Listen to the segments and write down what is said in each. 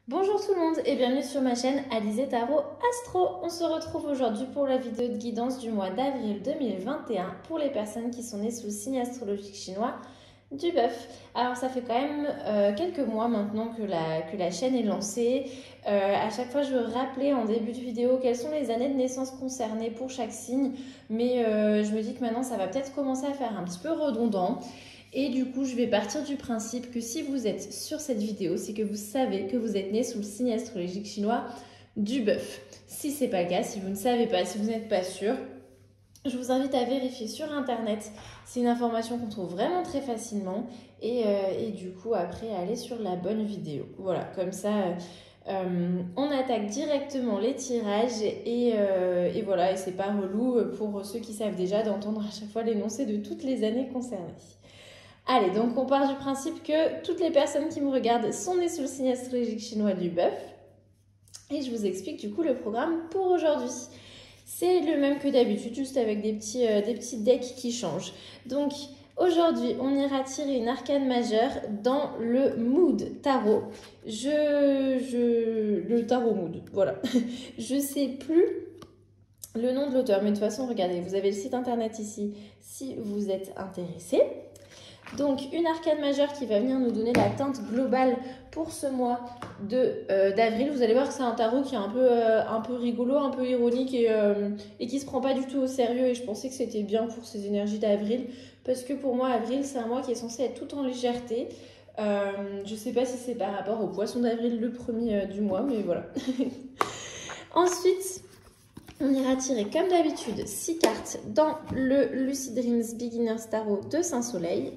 Bonjour tout le monde et bienvenue sur ma chaîne Alizé Tarot Astro. On se retrouve aujourd'hui pour la vidéo de guidance du mois d'avril 2021 pour les personnes qui sont nées sous le signe astrologique chinois du Bœuf. Alors ça fait quand même quelques mois maintenant que la chaîne est lancée. À chaque fois je veux rappeler en début de vidéo quelles sont les années de naissance concernées pour chaque signe. Mais je me dis que maintenant ça va peut-être commencer à faire un petit peu redondant. Et du coup, je vais partir du principe que si vous êtes sur cette vidéo, c'est que vous savez que vous êtes né sous le signe astrologique chinois du Bœuf. Si ce n'est pas le cas, si vous ne savez pas, si vous n'êtes pas sûr, je vous invite à vérifier sur Internet. C'est une information qu'on trouve vraiment très facilement. Et du coup, après, aller sur la bonne vidéo. Voilà, comme ça, on attaque directement les tirages. Et voilà, et c'est pas relou pour ceux qui savent déjà d'entendre à chaque fois l'énoncé de toutes les années concernées. Allez, donc on part du principe que toutes les personnes qui me regardent sont nées sous le signe astrologique chinois du Bœuf. Et je vous explique du coup le programme pour aujourd'hui. C'est le même que d'habitude, juste avec des petits decks qui changent. Donc aujourd'hui, on ira tirer une arcane majeure dans le Mood Tarot. Le Tarot Mood, voilà. Je sais plus le nom de l'auteur, mais de toute façon, regardez, vous avez le site internet ici si vous êtes intéressé. Donc une arcane majeure qui va venir nous donner la teinte globale pour ce mois d'avril. Vous allez voir que c'est un tarot qui est un peu rigolo, un peu ironique et qui se prend pas du tout au sérieux. Et je pensais que c'était bien pour ces énergies d'avril parce que pour moi avril c'est un mois qui est censé être tout en légèreté. Je sais pas si c'est par rapport au poisson d'avril le premier du mois, mais voilà. Ensuite, on ira tirer comme d'habitude 6 cartes dans le Lucid Dreams Beginner's Tarot de Saint-Soleil.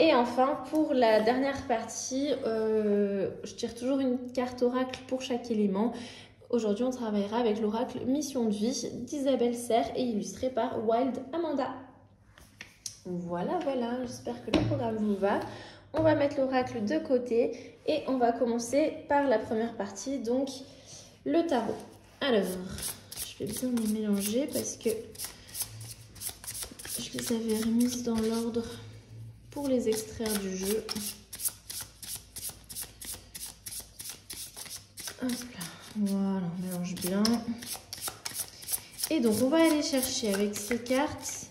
Et enfin, pour la dernière partie, je tire toujours une carte oracle pour chaque élément. Aujourd'hui, on travaillera avec l'oracle Mission de vie d'Isabelle Serre et illustré par Wild Amanda. Voilà, j'espère que le programme vous va. On va mettre l'oracle de côté et on va commencer par la première partie, donc le tarot. Alors, je vais bien les mélanger parce que je les avais remises dans l'ordre pour les extraire du jeu. Hop là, voilà, on mélange bien. Et donc, on va aller chercher avec ces cartes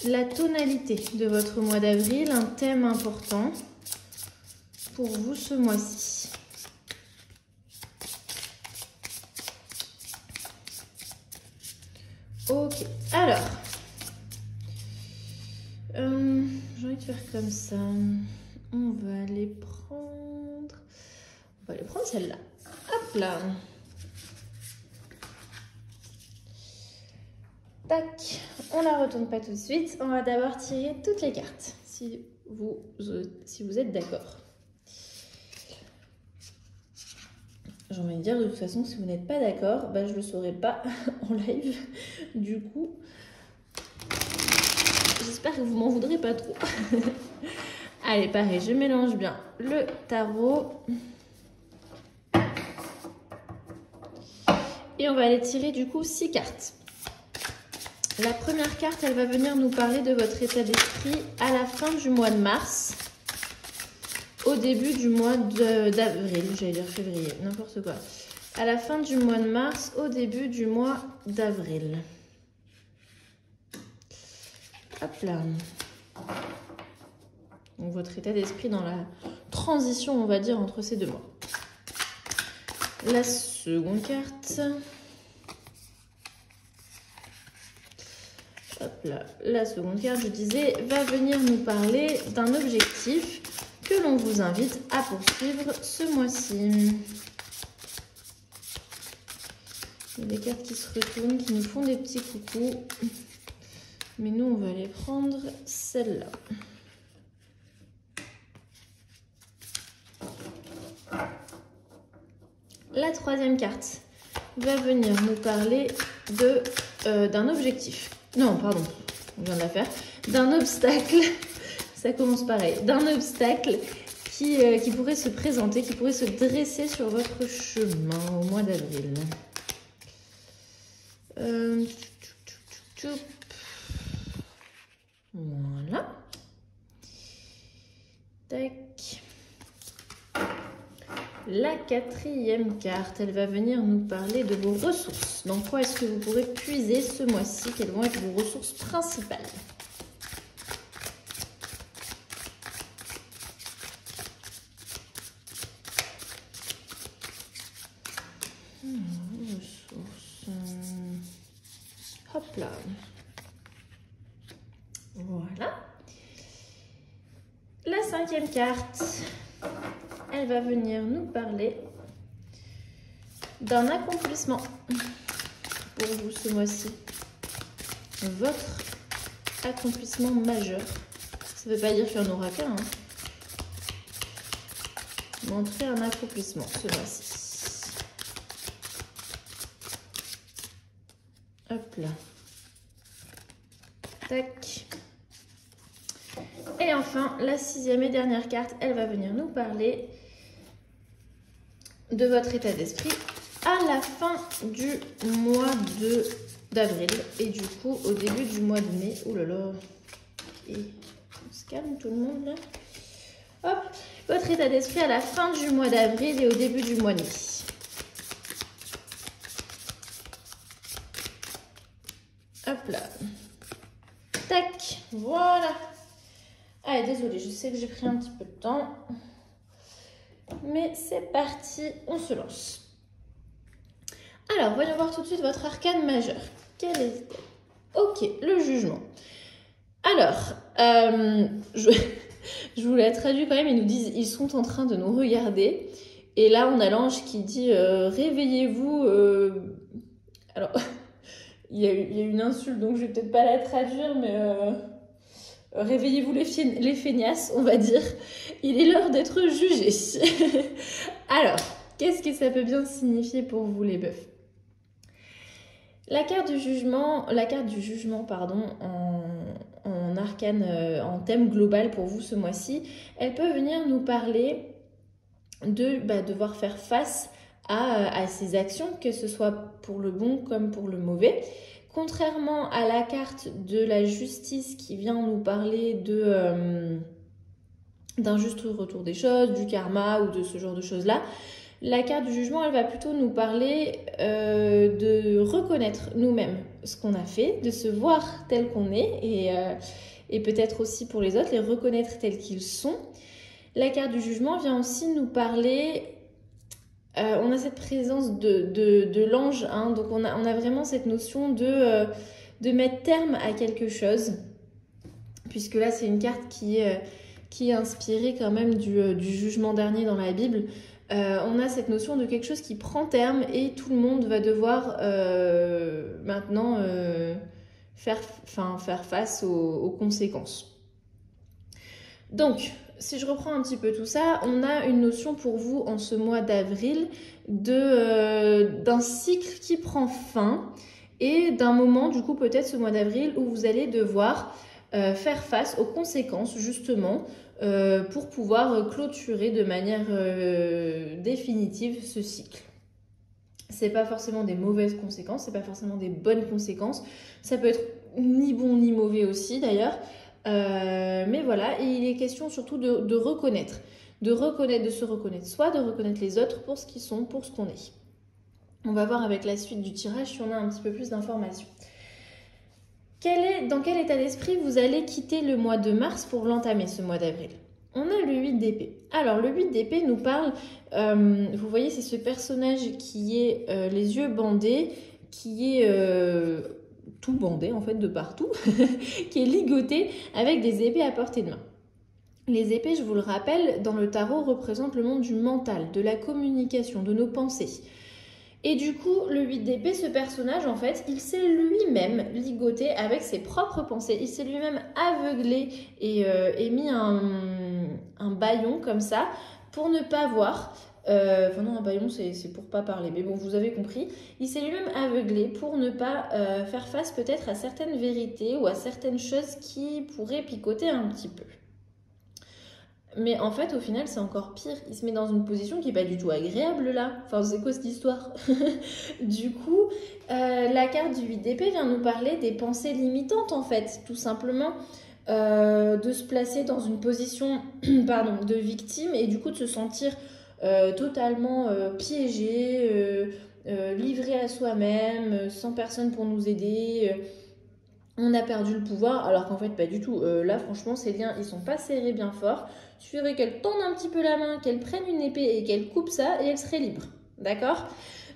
la tonalité de votre mois d'avril, un thème important pour vous ce mois-ci. Ok, alors, j'ai envie de faire comme ça. On va les prendre. Celle-là. Hop là. Tac. On la retourne pas tout de suite. On va d'abord tirer toutes les cartes. Si vous êtes d'accord. J'ai envie de dire de toute façon, si vous n'êtes pas d'accord, je le saurai pas en live. Du coup, j'espère que vous m'en voudrez pas trop. Allez, pareil, je mélange bien le tarot. Et on va aller tirer du coup 6 cartes. La première carte, elle va venir nous parler de votre état d'esprit à la fin du mois de mars. Au début du mois d'avril, j'allais dire février, n'importe quoi. À la fin du mois de mars, au début du mois d'avril. Hop là. Donc votre état d'esprit dans la transition, on va dire, entre ces deux mois. La seconde carte. Hop là. La seconde carte, je disais, va venir nous parler d'un objectif que l'on vous invite à poursuivre ce mois-ci. Il y a des cartes qui se retournent, qui nous font des petits coucous. Mais nous, on va aller prendre celle-là. La troisième carte va venir nous parler d'un objectif. Non, pardon, on vient de la faire. D'un obstacle, ça commence pareil. D'un obstacle qui pourrait se présenter, qui pourrait se dresser sur votre chemin au mois d'avril. Voilà. Tac. La quatrième carte, elle va venir nous parler de vos ressources. Dans quoi est-ce que vous pourrez puiser ce mois-ci? Quelles vont être vos ressources principales? Ressources. Hop là. Voilà. La cinquième carte, elle va venir nous parler d'un accomplissement pour vous ce mois-ci. Votre accomplissement majeur. Ça ne veut pas dire qu'il n'y en aura qu'un. Montrez un accomplissement ce mois-ci. Hop là. Tac. Et enfin, la sixième et dernière carte, elle va venir nous parler de votre état d'esprit à la fin du mois d'avril et du coup au début du mois de mai. Oh là là. Et on se calme tout le monde là. Hop, votre état d'esprit à la fin du mois d'avril et au début du mois de mai. Hop là. Tac, voilà. Ah, désolée, je sais que j'ai pris un petit peu de temps. Mais c'est parti, on se lance. Alors, voyons voir tout de suite votre arcane majeur. Quel est... Ok, le jugement. Alors, je vous l'ai traduit quand même, ils nous disent, ils sont en train de nous regarder. Et là, on a l'ange qui dit, réveillez-vous. Alors, il y a une insulte, donc je vais peut-être pas la traduire, mais... réveillez-vous les feignasses, on va dire. Il est l'heure d'être jugé. Alors, qu'est-ce que ça peut bien signifier pour vous les bœufs? La carte du jugement, pardon, en arcane, en thème global pour vous ce mois-ci, elle peut venir nous parler de devoir faire face à ces actions, que ce soit pour le bon comme pour le mauvais. Contrairement à la carte de la justice qui vient nous parler d'un juste retour des choses, du karma ou de ce genre de choses-là, la carte du jugement, elle va plutôt nous parler de reconnaître nous-mêmes ce qu'on a fait, de se voir tel qu'on est et peut-être aussi pour les autres, les reconnaître tels qu'ils sont. La carte du jugement vient aussi nous parler... on a cette présence de l'ange, hein, donc on a vraiment cette notion de mettre terme à quelque chose, puisque là c'est une carte qui est inspirée quand même du jugement dernier dans la Bible. On a cette notion de quelque chose qui prend terme et tout le monde va devoir maintenant faire face aux conséquences. Donc, si je reprends un petit peu tout ça, on a une notion pour vous en ce mois d'avril d'un cycle qui prend fin et d'un moment, du coup peut-être ce mois d'avril, où vous allez devoir faire face aux conséquences justement pour pouvoir clôturer de manière définitive ce cycle. C'est pas forcément des mauvaises conséquences, c'est pas forcément des bonnes conséquences, ça peut être ni bon ni mauvais aussi d'ailleurs. Mais voilà, et il est question surtout de se reconnaître soi, de reconnaître les autres pour ce qu'ils sont, pour ce qu'on est. On va voir avec la suite du tirage si on a un petit peu plus d'informations. Dans quel état d'esprit vous allez quitter le mois de mars pour l'entamer ce mois d'avril? On a le 8 d'épée. Alors le 8 d'épée nous parle, vous voyez c'est ce personnage qui est les yeux bandés, qui est... tout bandé en fait de partout, qui est ligoté avec des épées à portée de main. Les épées, je vous le rappelle, dans le tarot représentent le monde du mental, de la communication, de nos pensées. Et du coup, le 8 d'épée, ce personnage, en fait, il s'est lui-même ligoté avec ses propres pensées. Il s'est lui-même aveuglé et mis un bâillon comme ça pour ne pas voir... Enfin non, un bâillon c'est pour pas parler, mais bon, vous avez compris. Il s'est lui-même aveuglé pour ne pas faire face peut-être à certaines vérités ou à certaines choses qui pourraient picoter un petit peu. Mais en fait, au final, c'est encore pire. Il se met dans une position qui n'est pas du tout agréable là. Enfin, c'est quoi cette histoire? Du coup, la carte du 8 d'épée vient nous parler des pensées limitantes en fait, tout simplement. De se placer dans une position de victime et du coup de se sentir totalement piégé, livré à soi-même, sans personne pour nous aider. On a perdu le pouvoir, alors qu'en fait pas du tout. Là franchement ces liens ils sont pas serrés bien fort. Il suffirait qu'elle tende un petit peu la main, qu'elle prenne une épée et qu'elle coupe ça et elle serait libre. D'accord?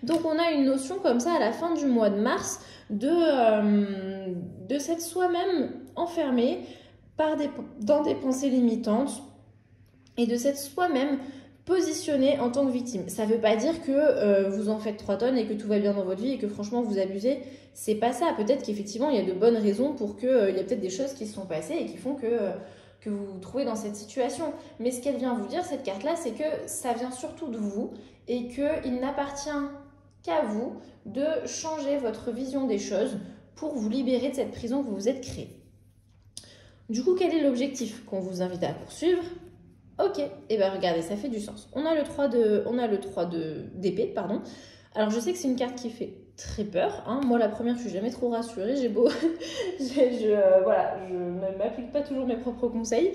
Donc on a une notion comme ça à la fin du mois de mars de s'être soi-même enfermé dans des pensées limitantes et de s'être soi-même positionné en tant que victime. Ça ne veut pas dire que vous en faites 3 tonnes et que tout va bien dans votre vie et que franchement vous abusez. C'est pas ça. Peut-être qu'effectivement il y a de bonnes raisons pour que il y a peut-être des choses qui se sont passées et qui font que vous vous trouvez dans cette situation. Mais ce qu'elle vient vous dire, cette carte-là, c'est que ça vient surtout de vous et qu'il n'appartient qu'à vous de changer votre vision des choses pour vous libérer de cette prison que vous vous êtes créée. Du coup, quel est l'objectif qu'on vous invite à poursuivre? Ok, et bien regardez, ça fait du sens. On a le 3 d'épée, pardon. Alors je sais que c'est une carte qui fait très peur. Hein. Moi, la première, je suis jamais trop rassurée. J'ai beau, voilà, je ne m'applique pas toujours mes propres conseils.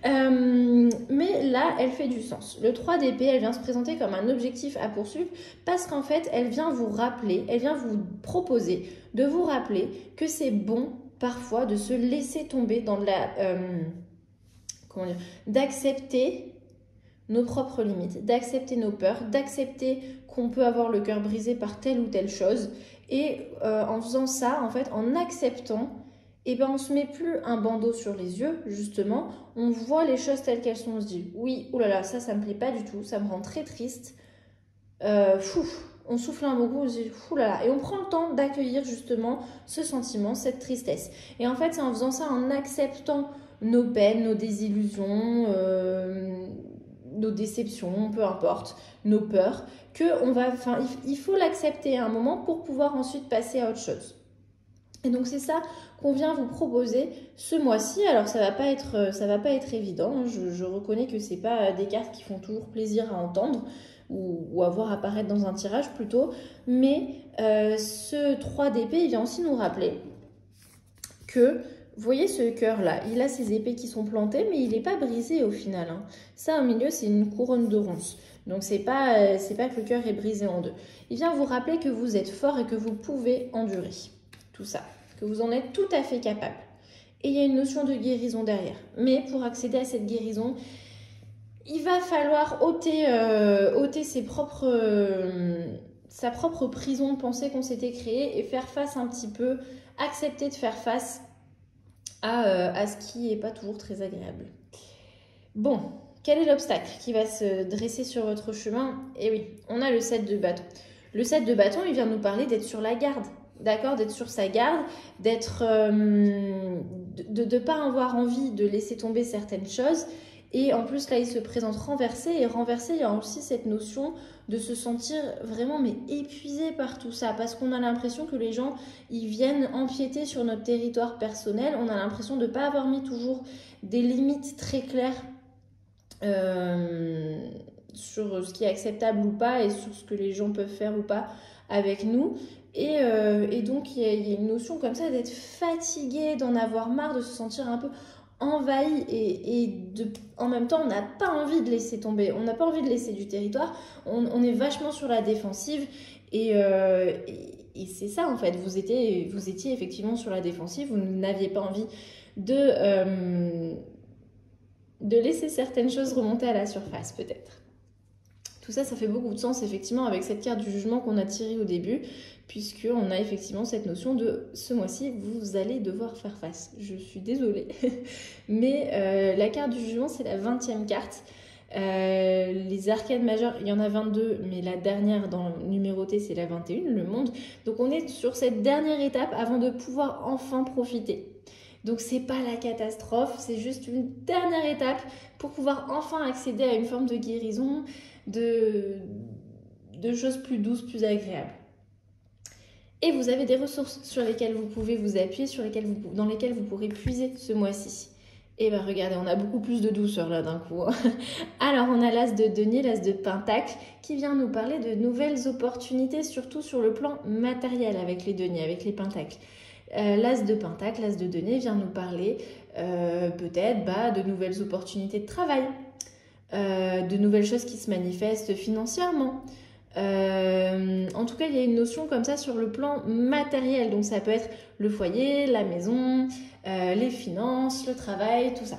Mais là, elle fait du sens. Le 3 d'épée, elle vient se présenter comme un objectif à poursuivre parce qu'en fait, elle vient vous rappeler, elle vient vous proposer de vous rappeler que c'est bon parfois de se laisser tomber dans de la... d'accepter nos propres limites, d'accepter nos peurs, d'accepter qu'on peut avoir le cœur brisé par telle ou telle chose. Et en faisant ça, en fait, en acceptant, eh ben, on ne se met plus un bandeau sur les yeux, justement. On voit les choses telles qu'elles sont. On se dit, oui, oulala, ça me plaît pas du tout, ça me rend très triste. On souffle un bon coup, on se dit, oulala. Et on prend le temps d'accueillir justement ce sentiment, cette tristesse. Et en fait, c'est en faisant ça, en acceptant nos peines, nos désillusions, nos déceptions, peu importe, nos peurs, il faut l'accepter à un moment pour pouvoir ensuite passer à autre chose. Et donc c'est ça qu'on vient vous proposer ce mois-ci. Alors ça va pas être évident. Hein. Je reconnais que c'est pas des cartes qui font toujours plaisir à entendre ou à voir apparaître dans un tirage plutôt. Mais ce 3 d'épée, il vient aussi nous rappeler que vous voyez ce cœur-là, il a ses épées qui sont plantées, mais il n'est pas brisé au final. Hein. Ça, au milieu, c'est une couronne de ronces. Donc, c'est pas que le cœur est brisé en deux. Il vient vous rappeler que vous êtes fort et que vous pouvez endurer tout ça, que vous en êtes tout à fait capable. Et il y a une notion de guérison derrière. Mais pour accéder à cette guérison, il va falloir ôter sa propre prison de pensée qu'on s'était créée et faire face un petit peu, accepter de faire face à ce qui n'est pas toujours très agréable. Bon, quel est l'obstacle qui va se dresser sur votre chemin? Eh oui, on a le 7 de bâton. Le 7 de bâton, il vient nous parler d'être sur la garde, d'accord? D'être sur sa garde, de ne pas avoir envie de laisser tomber certaines choses. Et en plus, là, il se présente renversé. Et renversé, il y a aussi cette notion de se sentir vraiment épuisé par tout ça. Parce qu'on a l'impression que les gens, ils viennent empiéter sur notre territoire personnel. On a l'impression de ne pas avoir mis toujours des limites très claires sur ce qui est acceptable ou pas et sur ce que les gens peuvent faire ou pas avec nous. Et donc, il y a une notion comme ça d'être fatigué, d'en avoir marre, de se sentir un peu envahi en même temps on n'a pas envie de laisser tomber, on n'a pas envie de laisser du territoire, on est vachement sur la défensive et c'est ça en fait, vous étiez effectivement sur la défensive, vous n'aviez pas envie de laisser certaines choses remonter à la surface peut-être. Tout ça, ça fait beaucoup de sens effectivement avec cette carte du jugement qu'on a tirée au début, puisqu'on a effectivement cette notion de ce mois-ci, vous allez devoir faire face. Je suis désolée, mais la carte du jugement, c'est la 20e carte. Les arcades majeures, il y en a 22, mais la dernière dans numéroté, c'est la 21, le monde. Donc on est sur cette dernière étape avant de pouvoir enfin profiter. Donc c'est pas la catastrophe, c'est juste une dernière étape pour pouvoir enfin accéder à une forme de guérison, de choses plus douces, plus agréables. Et vous avez des ressources sur lesquelles vous pouvez vous appuyer, dans lesquelles vous pourrez puiser ce mois-ci. Et bien regardez, on a beaucoup plus de douceur là d'un coup. Alors on a l'as de denier, l'as de pentacle qui vient nous parler de nouvelles opportunités, surtout sur le plan matériel avec les deniers, avec les pentacles. L'as de pentacle, l'as de denier vient nous parler peut-être de nouvelles opportunités de travail. de nouvelles choses qui se manifestent financièrement. En tout cas, il y a une notion comme ça sur le plan matériel. Donc ça peut être le foyer, la maison, les finances, le travail, tout ça.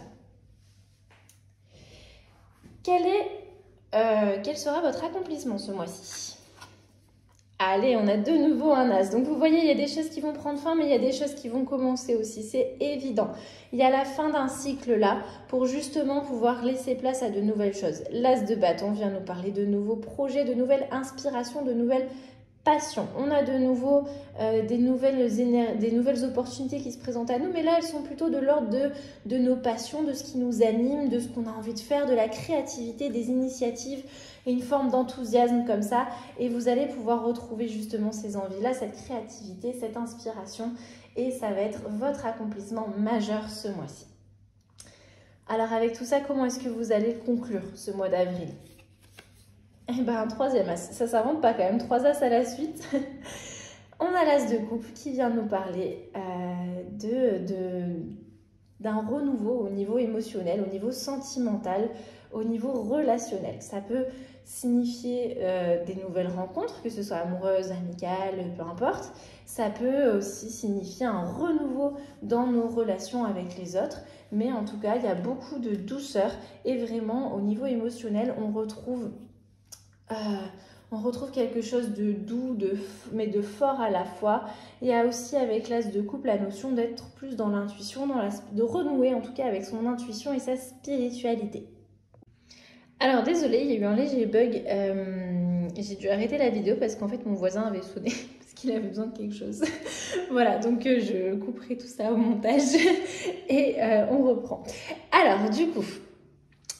Quel sera votre accomplissement ce mois-ci? Allez, on a de nouveau un as. Donc vous voyez, il y a des choses qui vont prendre fin, mais il y a des choses qui vont commencer aussi. C'est évident. Il y a la fin d'un cycle là pour justement pouvoir laisser place à de nouvelles choses. L'as de bâton vient nous parler de nouveaux projets, de nouvelles inspirations, de nouvelles passions. On a de nouveau des nouvelles opportunités qui se présentent à nous, mais là, elles sont plutôt de l'ordre de nos passions, de ce qui nous anime, de ce qu'on a envie de faire, de la créativité, des initiatives, et une forme d'enthousiasme comme ça. Et vous allez pouvoir retrouver justement ces envies-là, cette créativité, cette inspiration, et ça va être votre accomplissement majeur ce mois-ci. Alors avec tout ça, comment est-ce que vous allez conclure ce mois d'avril? Eh ben, un troisième as, ça s'invente pas quand même, 3 as à la suite. On a l'as de coupe qui vient nous parler d'un renouveau au niveau émotionnel, au niveau sentimental, au niveau relationnel. Ça peut signifier des nouvelles rencontres, que ce soit amoureuses, amicales, peu importe. Ça peut aussi signifier un renouveau dans nos relations avec les autres. Mais en tout cas, il y a beaucoup de douceur et vraiment au niveau émotionnel, on retrouve quelque chose de doux, mais de fort à la fois. Il y a aussi avec l'as de coupe la notion d'être plus dans l'intuition, de renouer en tout cas avec son intuition et sa spiritualité. Alors désolée, il y a eu un léger bug. J'ai dû arrêter la vidéo parce qu'en fait mon voisin avait sonné parce qu'il avait besoin de quelque chose. Voilà, donc je couperai tout ça au montage et on reprend. Alors du coup,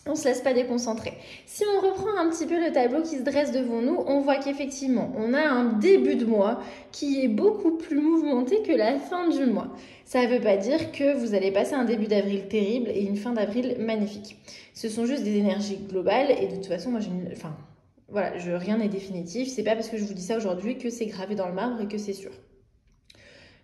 on ne se laisse pas déconcentrer. Si on reprend un petit peu le tableau qui se dresse devant nous, on voit qu'effectivement, on a un début de mois qui est beaucoup plus mouvementé que la fin du mois. Ça ne veut pas dire que vous allez passer un début d'avril terrible et une fin d'avril magnifique. Ce sont juste des énergies globales et de toute façon, moi rien n'est définitif. C'est pas parce que je vous dis ça aujourd'hui que c'est gravé dans le marbre et que c'est sûr.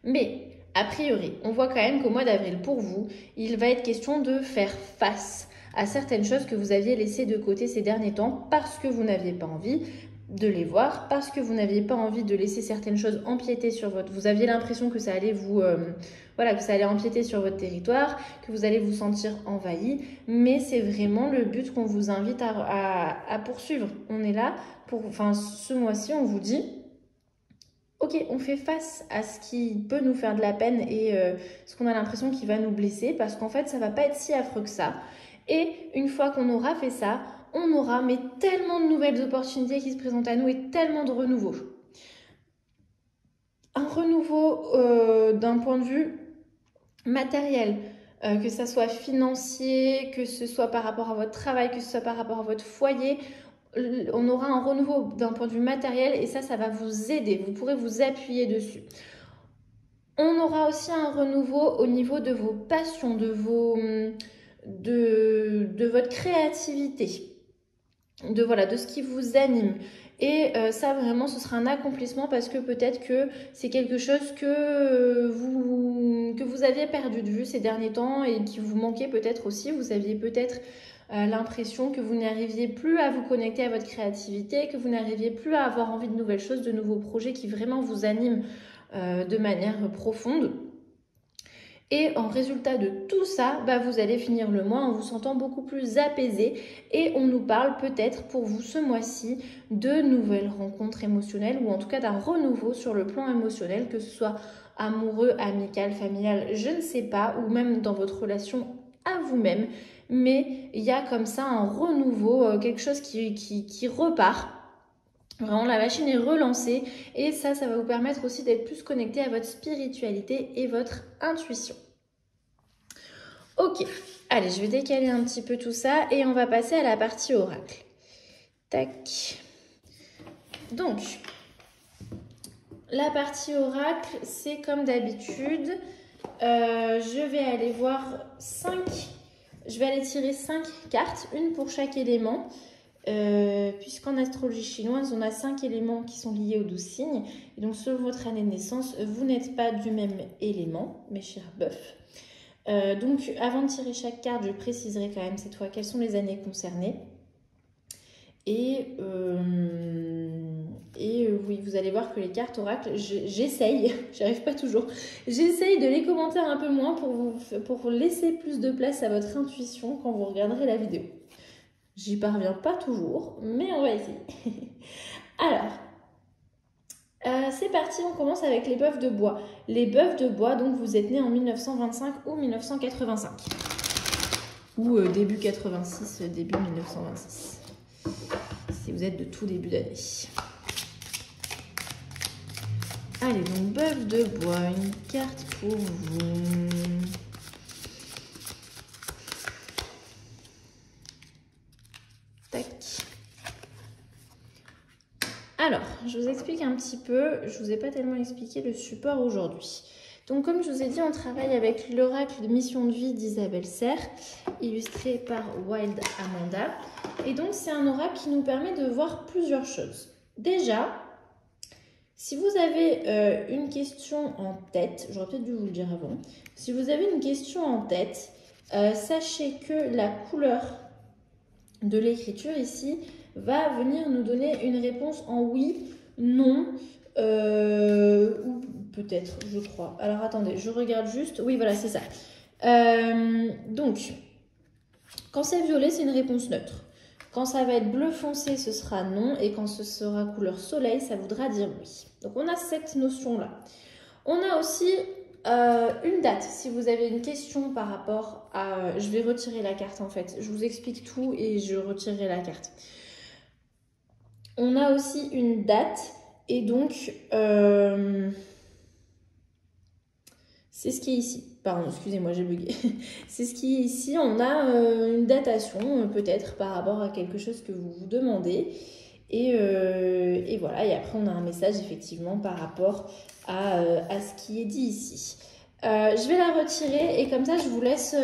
Mais a priori, on voit quand même qu'au mois d'avril, pour vous, il va être question de faire face à certaines choses que vous aviez laissées de côté ces derniers temps parce que vous n'aviez pas envie de les voir, parce que vous n'aviez pas envie de laisser certaines choses empiéter sur votre... Vous aviez l'impression que ça allait que ça allait empiéter sur votre territoire, que vous allez vous sentir envahi, mais c'est vraiment le but qu'on vous invite à poursuivre. On est là ce mois-ci, on vous dit... Ok, on fait face à ce qui peut nous faire de la peine et ce qu'on a l'impression qui va nous blesser parce qu'en fait, ça va pas être si affreux que ça. Et une fois qu'on aura fait ça, on aura tellement de nouvelles opportunités qui se présentent à nous et tellement de renouveau. Un renouveau d'un point de vue matériel, que ça soit financier, que ce soit par rapport à votre travail, que ce soit par rapport à votre foyer. On aura un renouveau d'un point de vue matériel et ça va vous aider. Vous pourrez vous appuyer dessus. On aura aussi un renouveau au niveau de vos passions, de votre créativité, de ce qui vous anime. Et ça, vraiment, ce sera un accomplissement parce que peut-être que c'est quelque chose que vous aviez perdu de vue ces derniers temps et qui vous manquait peut-être aussi. Vous aviez peut-être l'impression que vous n'arriviez plus à vous connecter à votre créativité, que vous n'arriviez plus à avoir envie de nouvelles choses, de nouveaux projets qui vraiment vous animent de manière profonde. Et en résultat de tout ça, vous allez finir le mois en vous sentant beaucoup plus apaisé. Et on nous parle peut-être pour vous ce mois-ci de nouvelles rencontres émotionnelles ou en tout cas d'un renouveau sur le plan émotionnel, que ce soit amoureux, amical, familial, je ne sais pas, ou même dans votre relation à vous-même. Mais il y a comme ça un renouveau, quelque chose qui repart. Vraiment, la machine est relancée et ça va vous permettre aussi d'être plus connecté à votre spiritualité et votre intuition. Ok, allez, je vais décaler un petit peu tout ça et on va passer à la partie oracle. Tac. Donc, la partie oracle, c'est comme d'habitude. Je vais aller voir 5. Je vais aller tirer 5 cartes, une pour chaque élément. Puisqu'en astrologie chinoise, on a 5 éléments qui sont liés aux 12 signes. Et donc, selon votre année de naissance, vous n'êtes pas du même élément, mes chers bœufs. Donc, avant de tirer chaque carte, je préciserai quand même cette fois quelles sont les années concernées. Oui, vous allez voir que les cartes oracles, j'essaye, j'arrive pas toujours, j'essaye de les commenter un peu moins pour laisser plus de place à votre intuition quand vous regarderez la vidéo. J'y parviens pas toujours, mais on va essayer. Alors, c'est parti, on commence avec les bœufs de bois. Les bœufs de bois, donc vous êtes nés en 1925 ou 1985. Ou début 86, début 1926. Si vous êtes de tout début d'année. Allez, donc bœuf de bois, une carte pour vous. Tac. Alors, je vous explique un petit peu, je ne vous ai pas tellement expliqué le support aujourd'hui. Donc comme je vous ai dit, on travaille avec l'oracle de mission de vie d'Isabelle Serre, illustré par Wild Amanda. Et donc c'est un oracle qui nous permet de voir plusieurs choses. Déjà, si vous avez une question en tête, j'aurais peut-être dû vous le dire avant, si vous avez une question en tête, sachez que la couleur de l'écriture ici va venir nous donner une réponse en oui, non, ou peut-être, je crois. Alors attendez, je regarde juste. Oui, voilà, c'est ça. Donc, quand c'est violet, c'est une réponse neutre. Quand ça va être bleu foncé, ce sera non. Et quand ce sera couleur soleil, ça voudra dire oui. Donc, on a cette notion-là. On a aussi une date. Si vous avez une question par rapport à... Je vais retirer la carte, en fait. Je vous explique tout et je retirerai la carte. On a aussi une date. Et donc... c'est ce qui est ici. Pardon, excusez-moi, j'ai bugué. C'est ce qui est ici. On a une datation, peut-être, par rapport à quelque chose que vous vous demandez. Et voilà. Et après, on a un message, effectivement, par rapport à ce qui est dit ici. Je vais la retirer et comme ça, je vous laisse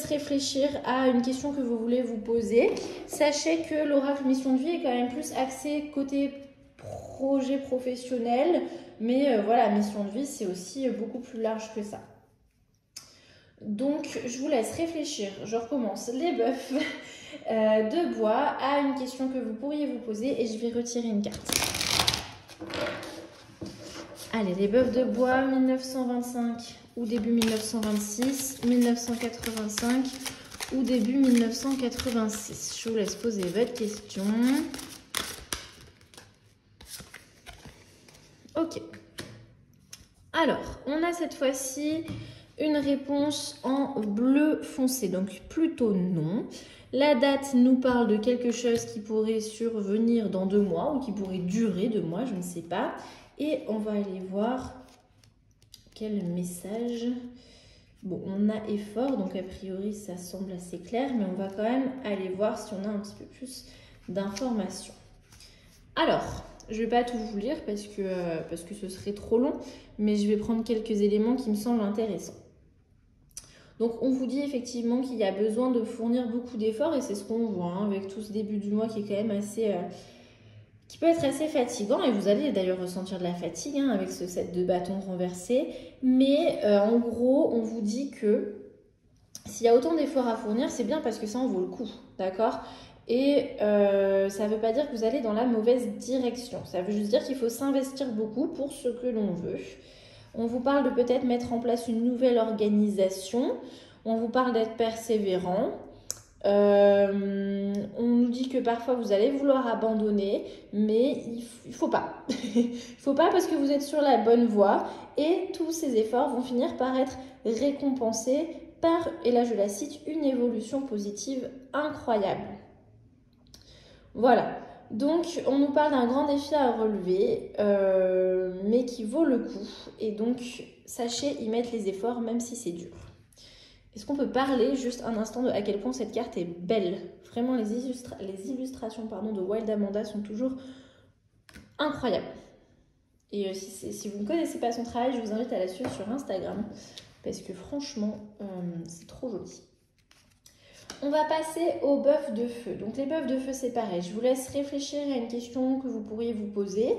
réfléchir à une question que vous voulez vous poser. Sachez que l'oracle mission de vie est quand même plus axé côté projet professionnel. Mais voilà, mission de vie, c'est aussi beaucoup plus large que ça. Donc, je vous laisse réfléchir. Je recommence les bœufs de bois à une question que vous pourriez vous poser et je vais retirer une carte. Allez, les bœufs de bois, 1925 ou début 1926, 1985 ou début 1986. Je vous laisse poser votre question. Ok. Alors, on a cette fois-ci une réponse en bleu foncé, donc plutôt non. La date nous parle de quelque chose qui pourrait survenir dans 2 mois ou qui pourrait durer 2 mois, je ne sais pas. Et on va aller voir quel message. Bon, on a effort, donc a priori ça semble assez clair, mais on va quand même aller voir si on a un petit peu plus d'informations. Alors, je ne vais pas tout vous lire parce que ce serait trop long, mais je vais prendre quelques éléments qui me semblent intéressants. Donc, on vous dit effectivement qu'il y a besoin de fournir beaucoup d'efforts et c'est ce qu'on voit avec tout ce début du mois qui est quand même assez... qui peut être assez fatigant et vous allez d'ailleurs ressentir de la fatigue avec ce set de bâtons renversés. Mais en gros, on vous dit que s'il y a autant d'efforts à fournir, c'est bien parce que ça en vaut le coup, d'accord ? Et ça ne veut pas dire que vous allez dans la mauvaise direction. Ça veut juste dire qu'il faut s'investir beaucoup pour ce que l'on veut. On vous parle de peut-être mettre en place une nouvelle organisation. On vous parle d'être persévérant. On nous dit que parfois vous allez vouloir abandonner, mais il faut pas. Il faut pas parce que vous êtes sur la bonne voie et tous ces efforts vont finir par être récompensés par, et là je la cite, une évolution positive incroyable. Voilà, donc on nous parle d'un grand défi à relever, mais qui vaut le coup. Et donc, sachez y mettre les efforts, même si c'est dur. Est-ce qu'on peut parler juste un instant de à quel point cette carte est belle? Vraiment, les illustrations de Wild Amanda sont toujours incroyables. Et si vous ne connaissez pas son travail, je vous invite à la suivre sur Instagram, parce que franchement, c'est trop joli. On va passer aux bœufs de feu. Donc les bœufs de feu, c'est pareil. Je vous laisse réfléchir à une question que vous pourriez vous poser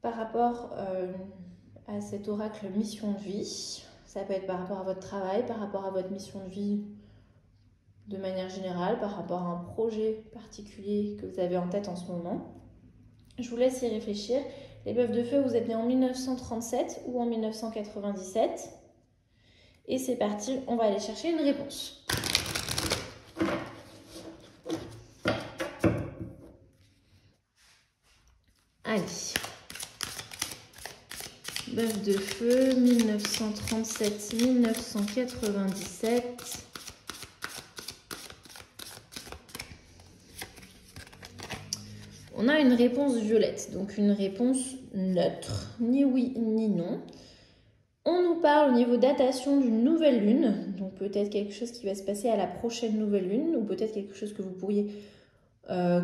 par rapport à cet oracle mission de vie. Ça peut être par rapport à votre travail, par rapport à votre mission de vie de manière générale par rapport à un projet particulier que vous avez en tête en ce moment. Je vous laisse y réfléchir. Les bœufs de feu, vous êtes nés en 1937 ou en 1997. Et c'est parti, on va aller chercher une réponse. Allez. Bœuf de feu, 1937-1997. On a une réponse violette, donc une réponse neutre, ni oui ni non. On nous parle au niveau datation d'une nouvelle lune, donc peut-être quelque chose qui va se passer à la prochaine nouvelle lune, ou peut-être quelque chose que vous pourriez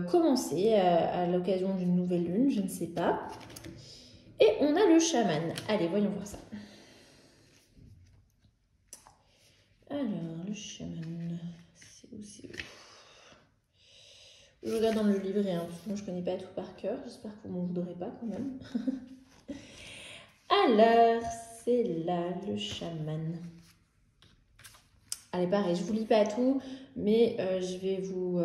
commencer à l'occasion d'une nouvelle lune, je ne sais pas. Et on a le chaman. Allez, voyons voir ça. Alors, le chaman, c'est où, c'est où? Je regarde dans le livret, hein, parce que moi je ne connais pas tout par cœur. J'espère que vous ne m'en voudrez pas quand même. Alors, c'est là le chaman. Allez, pareil, je ne vous lis pas tout, mais je vais vous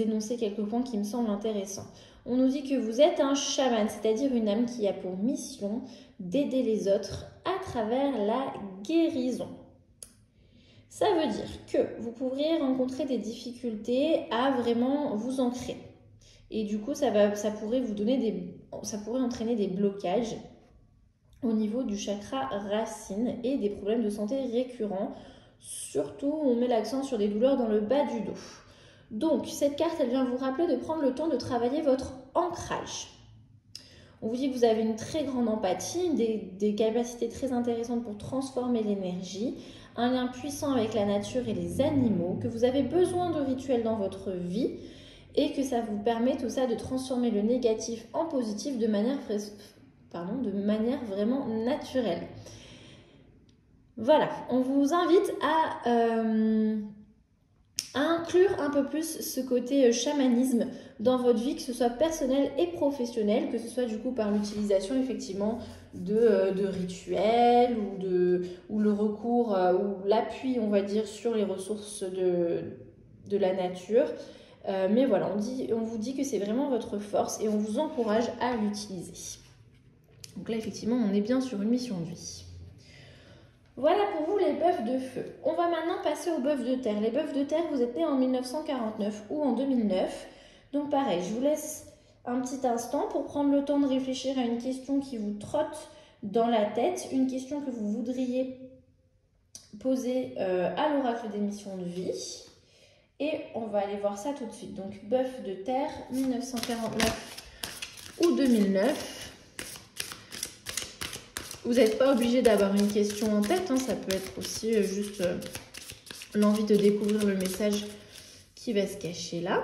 énoncer quelques points qui me semblent intéressants. On nous dit que vous êtes un chaman, c'est-à-dire une âme qui a pour mission d'aider les autres à travers la guérison. Ça veut dire que vous pourriez rencontrer des difficultés à vraiment vous ancrer. Et du coup, ça pourrait entraîner des blocages au niveau du chakra racine et des problèmes de santé récurrents. Surtout, on met l'accent sur des douleurs dans le bas du dos. Donc, cette carte, elle vient vous rappeler de prendre le temps de travailler votre ancrage. On vous dit que vous avez une très grande empathie, des capacités très intéressantes pour transformer l'énergie, un lien puissant avec la nature et les animaux, que vous avez besoin de rituels dans votre vie et que ça vous permet tout ça de transformer le négatif en positif de manière vraiment naturelle. Voilà, on vous invite à inclure un peu plus ce côté chamanisme dans votre vie, que ce soit personnel et professionnel, que ce soit du coup par l'utilisation effectivement de rituels ou le recours ou l'appui, on va dire, sur les ressources de la nature. Mais voilà, on vous dit que c'est vraiment votre force et on vous encourage à l'utiliser. Donc là, effectivement, on est bien sur une mission de vie. Voilà pour vous les bœufs de feu. On va maintenant passer aux bœufs de terre. Les bœufs de terre, vous êtes nés en 1949 ou en 2009. Donc pareil, je vous laisse un petit instant pour prendre le temps de réfléchir à une question qui vous trotte dans la tête, une question que vous voudriez poser à l'oracle des missions de vie. Et on va aller voir ça tout de suite. Donc bœuf de terre, 1949 ou 2009. Vous n'êtes pas obligé d'avoir une question en tête, hein, ça peut être aussi juste l'envie de découvrir le message qui va se cacher là.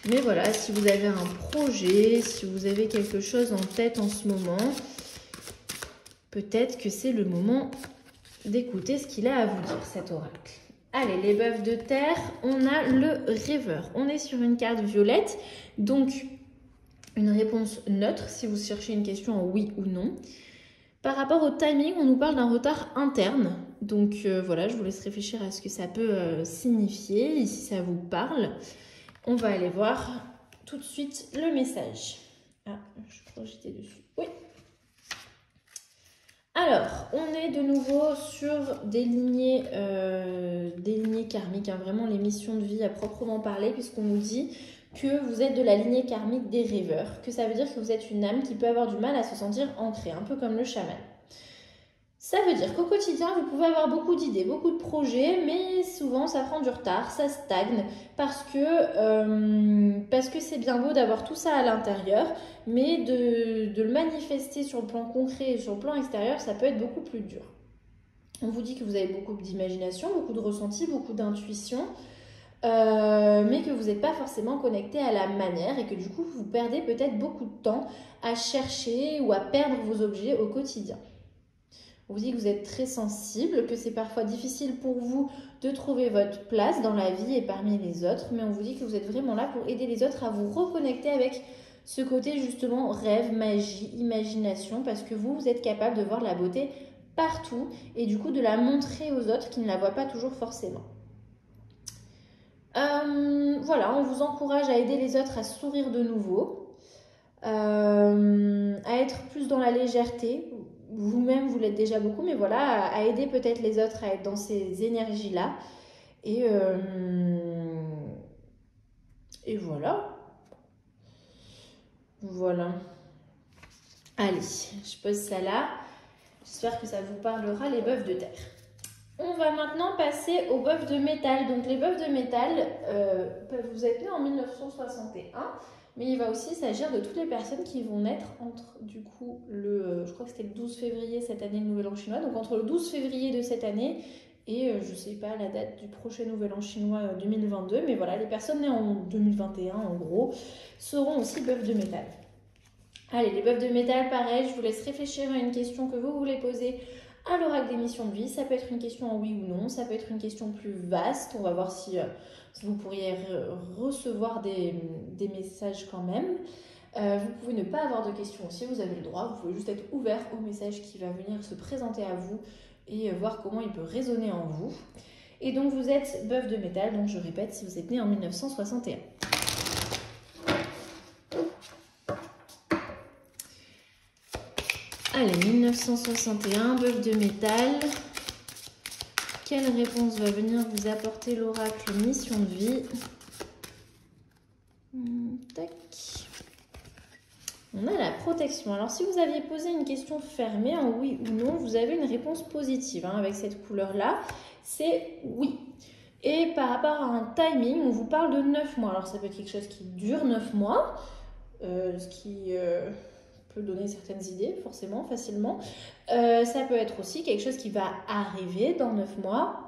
Mais voilà, si vous avez un projet, si vous avez quelque chose en tête en ce moment, peut-être que c'est le moment d'écouter ce qu'il a à vous dire, cet oracle. Allez, les bœufs de terre, on a le rêveur. On est sur une carte violette, donc une réponse neutre si vous cherchez une question en oui ou non. Par rapport au timing, on nous parle d'un retard interne. Donc voilà, je vous laisse réfléchir à ce que ça peut signifier et si ça vous parle. On va aller voir tout de suite le message. Ah, je crois que j'étais dessus. Oui. Alors, on est de nouveau sur des lignées karmiques, hein, vraiment les missions de vie à proprement parler, puisqu'on nous dit que vous êtes de la lignée karmique des rêveurs, que ça veut dire que vous êtes une âme qui peut avoir du mal à se sentir ancrée, un peu comme le chaman. Ça veut dire qu'au quotidien, vous pouvez avoir beaucoup d'idées, beaucoup de projets, mais souvent ça prend du retard, ça stagne, parce que c'est bien beau d'avoir tout ça à l'intérieur, mais de le manifester sur le plan concret et sur le plan extérieur, ça peut être beaucoup plus dur. On vous dit que vous avez beaucoup d'imagination, beaucoup de ressenti, beaucoup d'intuition, mais que vous n'êtes pas forcément connecté à la manière et que du coup, vous perdez peut-être beaucoup de temps à chercher ou à perdre vos objets au quotidien. On vous dit que vous êtes très sensible, que c'est parfois difficile pour vous de trouver votre place dans la vie et parmi les autres, mais on vous dit que vous êtes vraiment là pour aider les autres à vous reconnecter avec ce côté justement rêve, magie, imagination, parce que vous êtes capable de voir la beauté partout et du coup de la montrer aux autres qui ne la voient pas toujours forcément. Voilà, on vous encourage à aider les autres à sourire de nouveau, à être plus dans la légèreté. Vous-même, vous l'êtes déjà beaucoup, mais voilà, à aider peut-être les autres à être dans ces énergies-là. Et voilà. Voilà. Allez, je pose ça là. J'espère que ça vous parlera, les bœufs de terre. On va maintenant passer aux bœufs de métal. Donc les bœufs de métal peuvent vous être nés en 1961, mais il va aussi s'agir de toutes les personnes qui vont naître entre, du coup, je crois que c'était le 12 février cette année, le Nouvel An chinois, donc entre le 12 février de cette année et je ne sais pas la date du prochain Nouvel An chinois 2022, mais voilà, les personnes nées en 2021 en gros seront aussi bœufs de métal. Allez, les bœufs de métal, pareil, je vous laisse réfléchir à une question que vous voulez poser à l'oracle des missions de vie. Ça peut être une question en oui ou non, ça peut être une question plus vaste. On va voir si vous pourriez recevoir des messages quand même. Vous pouvez ne pas avoir de questions aussi, vous avez le droit. Vous pouvez juste être ouvert au message qui va venir se présenter à vous et voir comment il peut résonner en vous. Et donc vous êtes bœuf de métal, donc je répète, si vous êtes né en 1961. Allez, 1961, bœuf de métal. Quelle réponse va venir vous apporter l'oracle mission de vie? Tac. On a la protection. Alors, si vous aviez posé une question fermée en oui ou non, vous avez une réponse positive avec cette couleur-là. C'est oui. Et par rapport à un timing, on vous parle de 9 mois. Alors, ça peut être quelque chose qui dure 9 mois, ce qui peut donner certaines idées, forcément, facilement. Ça peut être aussi quelque chose qui va arriver dans 9 mois.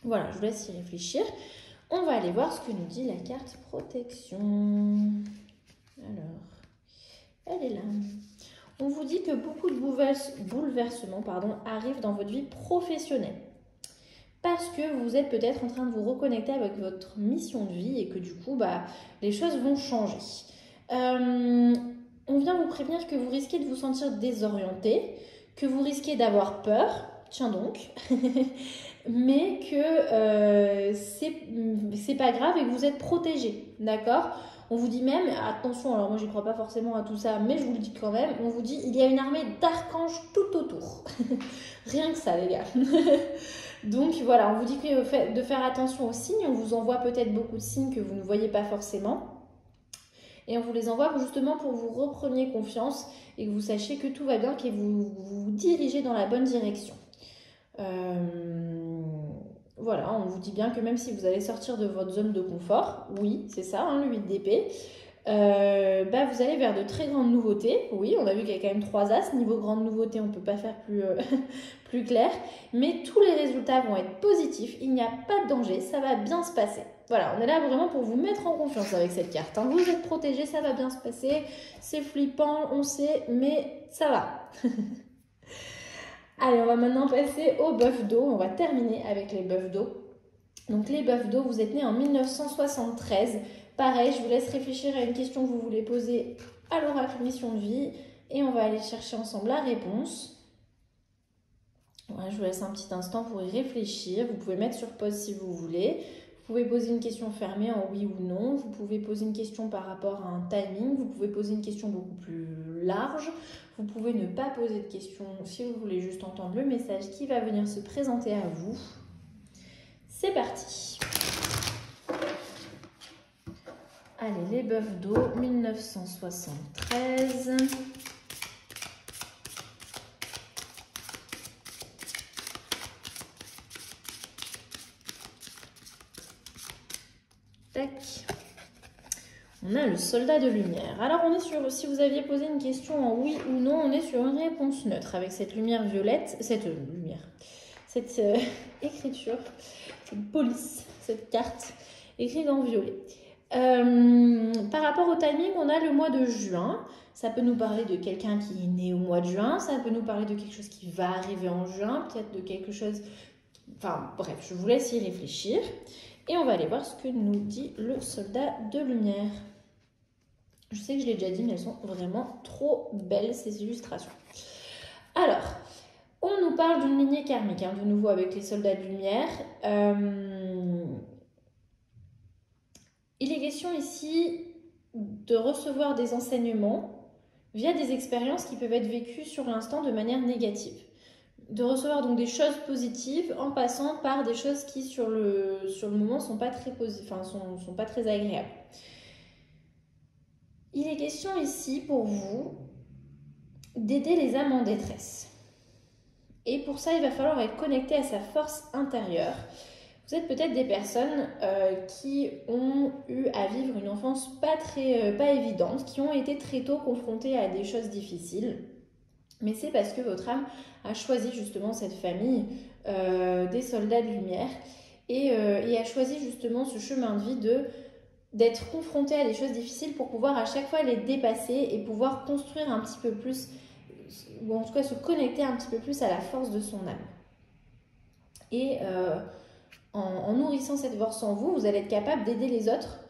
Voilà, je vous laisse y réfléchir. On va aller voir ce que nous dit la carte protection. Alors, elle est là. On vous dit que beaucoup de bouleversements arrivent dans votre vie professionnelle. Parce que vous êtes peut-être en train de vous reconnecter avec votre mission de vie et que du coup, les choses vont changer. On vient vous prévenir que vous risquez de vous sentir désorienté, que vous risquez d'avoir peur, tiens donc, mais que c'est pas grave et que vous êtes protégé, d'accord? On vous dit même, attention, alors moi j'y crois pas forcément à tout ça, mais je vous le dis quand même, on vous dit il y a une armée d'archanges tout autour. Rien que ça les gars. Donc voilà, on vous dit de faire attention aux signes, on vous envoie peut-être beaucoup de signes que vous ne voyez pas forcément. Et on vous les envoie justement pour que vous repreniez confiance et que vous sachiez que tout va bien, que vous vous dirigez dans la bonne direction. Voilà, on vous dit bien que même si vous allez sortir de votre zone de confort, oui, c'est ça, le 8 d'épée, vous allez vers de très grandes nouveautés. Oui, on a vu qu'il y a quand même 3 as. Niveau grande nouveauté, on ne peut pas faire plus clair. Mais tous les résultats vont être positifs. Il n'y a pas de danger, ça va bien se passer. Voilà, on est là vraiment pour vous mettre en confiance avec cette carte. Vous êtes protégés, ça va bien se passer. C'est flippant, on sait, mais ça va. Allez, on va maintenant passer aux bœufs d'eau. On va terminer avec les bœufs d'eau. Donc les bœufs d'eau, vous êtes nés en 1973. Pareil, je vous laisse réfléchir à une question que vous voulez poser à l'oracle mission de vie. Et on va aller chercher ensemble la réponse. Voilà, je vous laisse un petit instant pour y réfléchir. Vous pouvez mettre sur pause si vous voulez. Vous pouvez poser une question fermée en oui ou non. Vous pouvez poser une question par rapport à un timing. Vous pouvez poser une question beaucoup plus large. Vous pouvez ne pas poser de questions si vous voulez juste entendre le message qui va venir se présenter à vous. C'est parti. Allez, les bœufs d'eau, 1973. Tac. On a le soldat de lumière. Alors, on est sur, si vous aviez posé une question en oui ou non, on est sur une réponse neutre avec cette lumière violette, cette écriture, cette police, cette carte écrite en violet. Par rapport au timing, on a le mois de juin. Ça peut nous parler de quelqu'un qui est né au mois de juin. Ça peut nous parler de quelque chose qui va arriver en juin. Peut-être de quelque chose... Enfin, bref, je vous laisse y réfléchir. Et on va aller voir ce que nous dit le soldat de lumière. Je sais que je l'ai déjà dit, mais elles sont vraiment trop belles, ces illustrations. Alors, on nous parle d'une lignée karmique, de nouveau avec les soldats de lumière. Il est question ici de recevoir des enseignements via des expériences qui peuvent être vécues sur l'instant de manière négative. De recevoir donc des choses positives en passant par des choses qui sur le moment sont pas très sont pas très agréables. Il est question ici pour vous d'aider les âmes en détresse. Et pour ça, il va falloir être connecté à sa force intérieure. Vous êtes peut-être des personnes qui ont eu à vivre une enfance pas évidente, qui ont été très tôt confrontées à des choses difficiles. Mais c'est parce que votre âme a choisi justement cette famille des soldats de lumière et a choisi justement ce chemin de vie d'être confronté à des choses difficiles pour pouvoir à chaque fois les dépasser et pouvoir construire un petit peu plus, ou en tout cas se connecter un petit peu plus à la force de son âme. Et en nourrissant cette force en vous, vous allez être capable d'aider les autres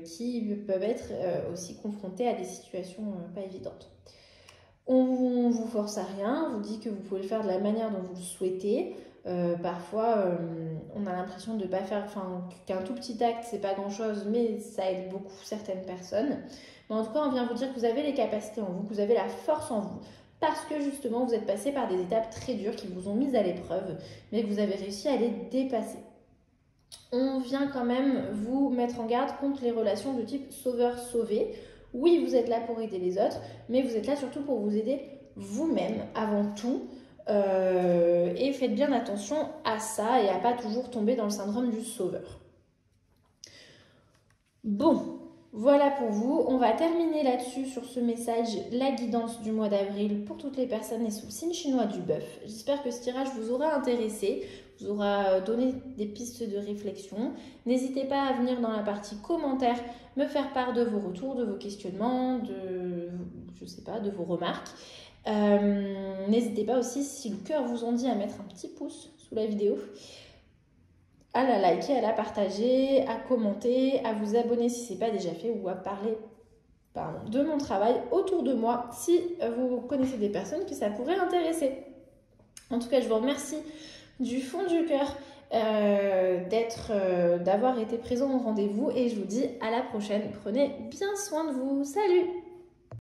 qui peuvent être aussi confrontés à des situations pas évidentes. On vous force à rien, on vous dit que vous pouvez le faire de la manière dont vous le souhaitez. Parfois, on a l'impression de pas faire, qu'un tout petit acte, c'est pas grand-chose, mais ça aide beaucoup certaines personnes. Mais en tout cas, on vient vous dire que vous avez les capacités en vous, que vous avez la force en vous, parce que justement, vous êtes passé par des étapes très dures qui vous ont mis à l'épreuve, mais que vous avez réussi à les dépasser. On vient quand même vous mettre en garde contre les relations de type sauveur-sauvé. Oui, vous êtes là pour aider les autres, mais vous êtes là surtout pour vous aider vous-même avant tout. Et faites bien attention à ça et à pas toujours tomber dans le syndrome du sauveur. Bon, voilà pour vous. On va terminer là-dessus sur ce message, la guidance du mois d'avril pour toutes les personnes nées sous le signe chinois du bœuf. J'espère que ce tirage vous aura intéressé, vous aura donné des pistes de réflexion. N'hésitez pas à venir dans la partie commentaires me faire part de vos retours, de vos questionnements, de vos remarques. N'hésitez pas aussi, si le cœur vous en dit, à mettre un petit pouce sous la vidéo, à la liker, à la partager, à commenter, à vous abonner si ce n'est pas déjà fait ou à parler de mon travail autour de moi si vous connaissez des personnes que ça pourrait intéresser. En tout cas, je vous remercie du fond du cœur d'avoir été présent au rendez-vous et je vous dis à la prochaine. Prenez bien soin de vous. Salut!